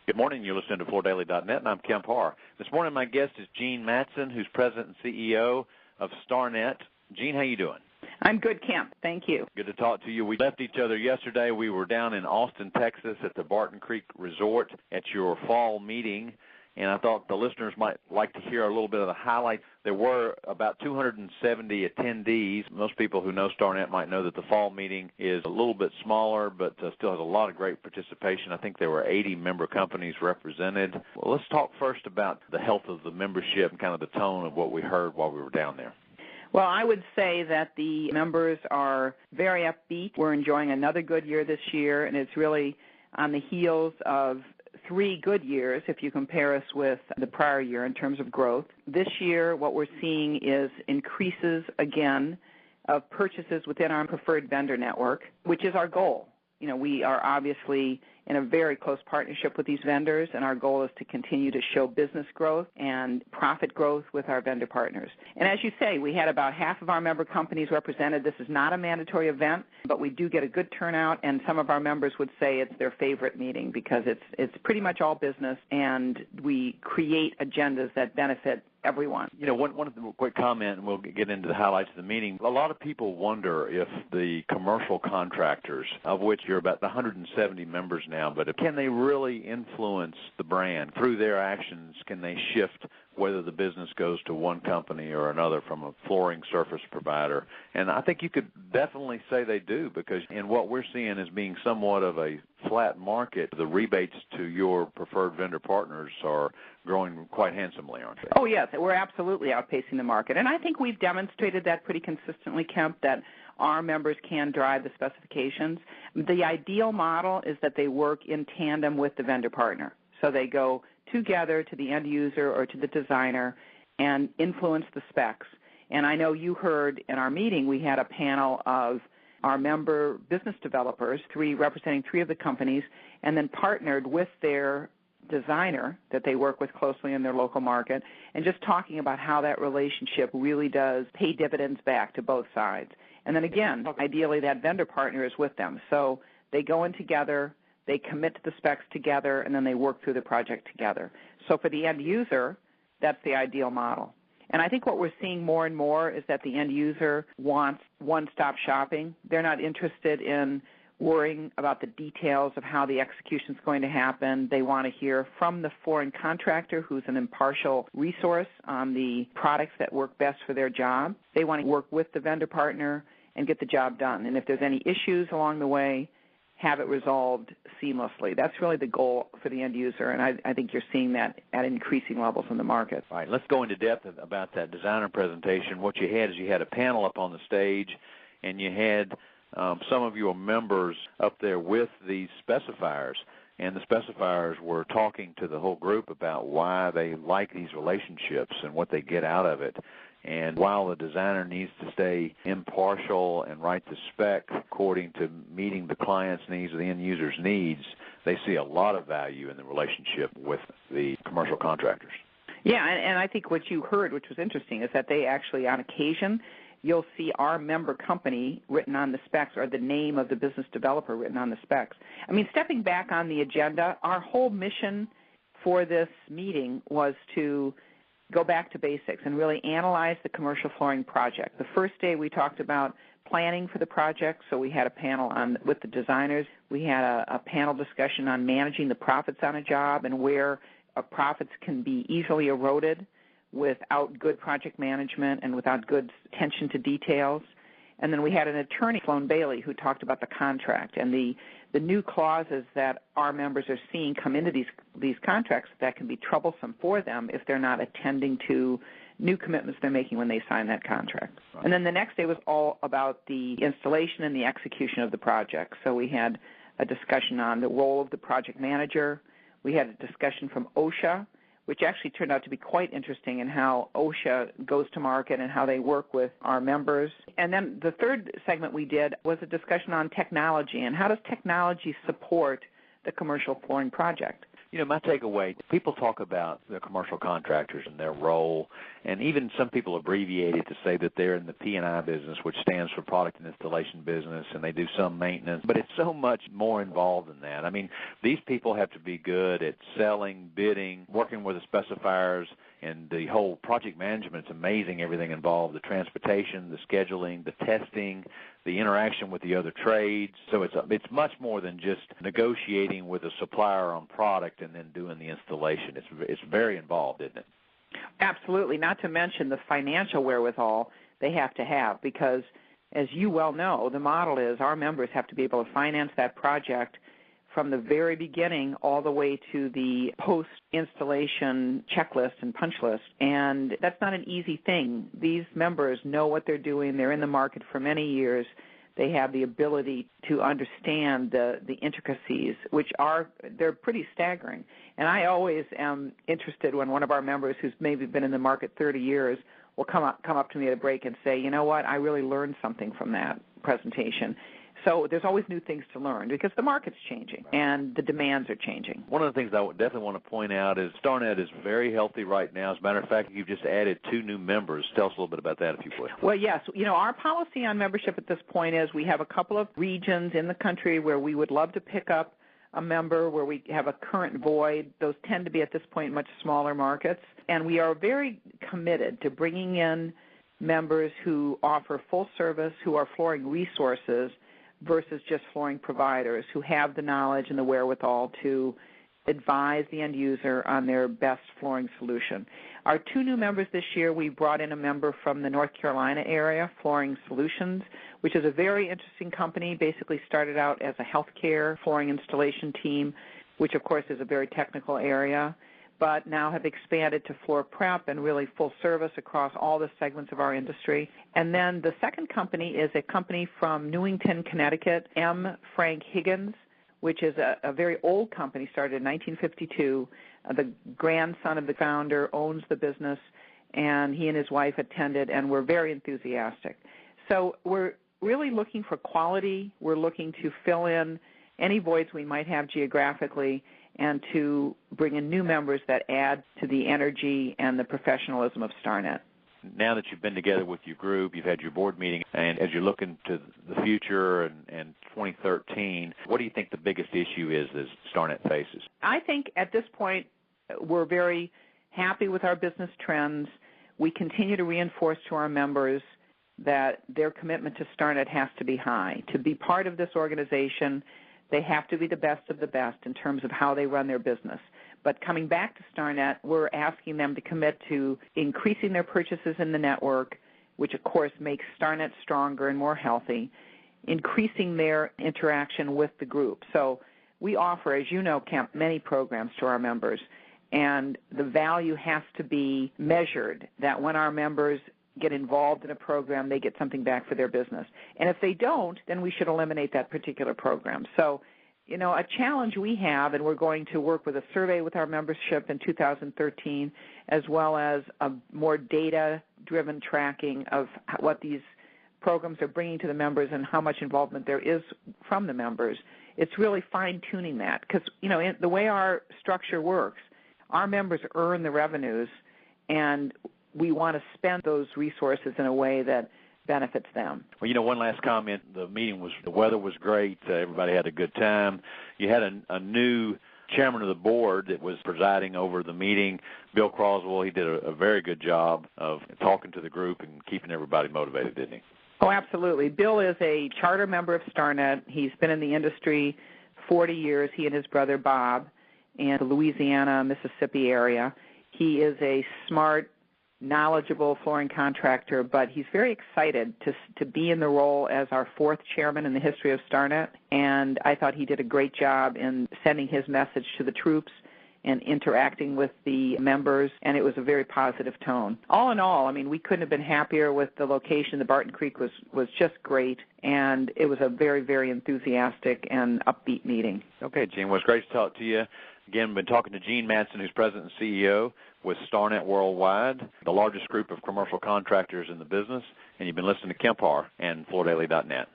Good morning. You're listening to FloorDaily.net, and I'm Kemp Harr. This morning, my guest is Jean Mattson, who's President and CEO of StarNet. Jean, how you doing? I'm good, Kemp. Thank you. Good to talk to you. We left each other yesterday. We were down in Austin, Texas at the Barton Creek Resort at your fall meeting, and I thought the listeners might like to hear a little bit of the highlights. There were about 270 attendees. Most people who know StarNet might know that the fall meeting is a little bit smaller, but still has a lot of great participation. I think there were 80 member companies represented. Well, let's talk first about the health of the membership and kind of the tone of what we heard while we were down there. Well, I would say that the members are very upbeat. We're enjoying another good year this year, and it's really on the heels of 3 good years if you compare us with the prior year in terms of growth. This year, what we're seeing is increases again of purchases within our preferred vendor network, which is our goal. You know, we are obviously in a very close partnership with these vendors, and our goal is to continue to show business growth and profit growth with our vendor partners. And as you say, we had about half of our member companies represented. This is not a mandatory event, but we do get a good turnout, and some of our members would say it's their favorite meeting because it's pretty much all business, and we create agendas that benefit everyone. You know, one of the quick comment, and we'll get into the highlights of the meeting. A lot of people wonder if the commercial contractors, of which you're about 170 members now, but can they really influence the brand through their actions? Can they shift whether the business goes to one company or another from a flooring surface provider? And I think you could definitely say they do, because in what we're seeing as being somewhat of a flat market, the rebates to your preferred vendor partners are growing quite handsomely, aren't they? Oh, yes. We're absolutely outpacing the market. And I think we've demonstrated that pretty consistently, Kemp, that our members can drive the specifications. The ideal model is that they work in tandem with the vendor partner. So they go together to the end user or to the designer and influence the specs. And I know you heard in our meeting we had a panel of our member business developers, representing 3 of the companies, and then partnered with their designer that they work with closely in their local market, and just talking about how that relationship really does pay dividends back to both sides. And then again, ideally that vendor partner is with them. So they go in together, they commit to the specs together, and then they work through the project together. So for the end user, that's the ideal model. And I think what we're seeing more and more is that the end user wants one-stop shopping. They're not interested in worrying about the details of how the execution is going to happen. They want to hear from the flooring contractor, who's an impartial resource on the products that work best for their job. They want to work with the vendor partner and get the job done. And if there's any issues along the way, have it resolved seamlessly. That's really the goal for the end user, and I think you're seeing that at increasing levels in the market. All right, let's go into depth about that designer presentation. What you had is you had a panel up on the stage, and you had some of your members up there with these specifiers, and the specifiers were talking to the whole group about why they like these relationships and what they get out of it. And while the designer needs to stay impartial and write the spec according to meeting the client's needs or the end user's needs, they see a lot of value in the relationship with the commercial contractors. Yeah, and I think what you heard, which was interesting, is that they actually, on occasion, you'll see our member company written on the specs or the name of the business developer written on the specs. I mean, stepping back on the agenda, our whole mission for this meeting was to go back to basics and really analyze the commercial flooring project. The first day we talked about planning for the project, so we had a panel with the designers. We had a panel discussion on managing the profits on a job and where profits can be easily eroded without good project management and without good attention to details. And then we had an attorney, Sloan Bailey, who talked about the contract and the new clauses that our members are seeing come into these contracts that can be troublesome for them if they're not attending to new commitments they're making when they sign that contract. Right. And then the next day was all about the installation and the execution of the project. So we had a discussion on the role of the project manager. We had a discussion from OSHA, which actually turned out to be quite interesting in how OSHA goes to market and how they work with our members. And then the third segment we did was a discussion on technology and how does technology support the commercial flooring project. My takeaway, people talk about the commercial contractors and their role, and even some people abbreviate it to say that they're in the P&I business, which stands for product and installation business, and they do some maintenance, but it's so much more involved than that. I mean, these people have to be good at selling, bidding, working with the specifiers, and the whole project management. It's amazing, everything involved, the transportation, the scheduling, the testing, the interaction with the other trades. So it's much more than just negotiating with a supplier on product and then doing the installation. It's very involved, isn't it? Absolutely, not to mention the financial wherewithal they have to have, because as you well know, the model is our members have to be able to finance that project from the very beginning all the way to the post-installation checklist and punch list. And that's not an easy thing. These members know what they're doing. They're in the market for many years. They have the ability to understand the intricacies, they're pretty staggering. And I always am interested when one of our members who's maybe been in the market 30 years will come up to me at a break and say, you know what, I really learned something from that presentation. So there's always new things to learn because the market's changing and the demands are changing. One of the things I would definitely want to point out is StarNet is very healthy right now. As a matter of fact, you've just added 2 new members. Tell us a little bit about that, if you would. Well, yes. Our policy on membership at this point is we have a couple of regions in the country where we would love to pick up a member where we have a current void. Those tend to be at this point much smaller markets. And we are very committed to bringing in members who offer full service, who are flooring resources, versus just flooring providers who have the knowledge and the wherewithal to advise the end user on their best flooring solution. Our 2 new members this year, we brought in a member from the North Carolina area, Flooring Solutions, which is a very interesting company, basically started out as a healthcare flooring installation team, which of course is a very technical area, but now have expanded to floor prep and really full service across all the segments of our industry. And then the second company is a company from Newington, Connecticut, M. Frank Higgins, which is a very old company, started in 1952. The grandson of the founder owns the business, and he and his wife attended and were very enthusiastic. So we're really looking for quality. We're looking to fill in any voids we might have geographically and to bring in new members that add to the energy and the professionalism of StarNet. Now that you've been together with your group, you've had your board meeting, and as you're looking to the future and 2013, what do you think the biggest issue is that StarNet faces? I think at this point we're very happy with our business trends. We continue to reinforce to our members that their commitment to StarNet has to be high. To be part of this organization, they have to be the best of the best in terms of how they run their business. But coming back to StarNet, we're asking them to commit to increasing their purchases in the network, which of course makes StarNet stronger and more healthy, increasing their interaction with the group. So we offer, as you know, Kemp, many programs to our members, and the value has to be measured, that when our members get involved in a program, they get something back for their business. And if they don't, then we should eliminate that particular program. So, a challenge we have, and we're going to work with a survey with our membership in 2013, as well as a more data-driven tracking of what these programs are bringing to the members and how much involvement there is from the members. It's really fine-tuning that because, the way our structure works, our members earn the revenues, and we want to spend those resources in a way that benefits them. Well, one last comment. The weather was great. Everybody had a good time. You had a new chairman of the board that was presiding over the meeting, Bill Croswell. He did a very good job of talking to the group and keeping everybody motivated, didn't he? Oh, absolutely. Bill is a charter member of StarNet. He's been in the industry 40 years, he and his brother Bob, in the Louisiana, Mississippi area. He is a smart, knowledgeable flooring contractor, but he's very excited to be in the role as our 4th chairman in the history of StarNet, and I thought he did a great job in sending his message to the troops and interacting with the members, and it was a very positive tone. All in all, we couldn't have been happier with the location. The Barton Creek was just great, and it was a very, very enthusiastic and upbeat meeting. Okay, Gene, well, it's great to talk to you. Again, we've been talking to Gene Madsen, who's President and CEO with StarNet Worldwide, the largest group of commercial contractors in the business, and you've been listening to Kemp Harr and FloorDaily.net.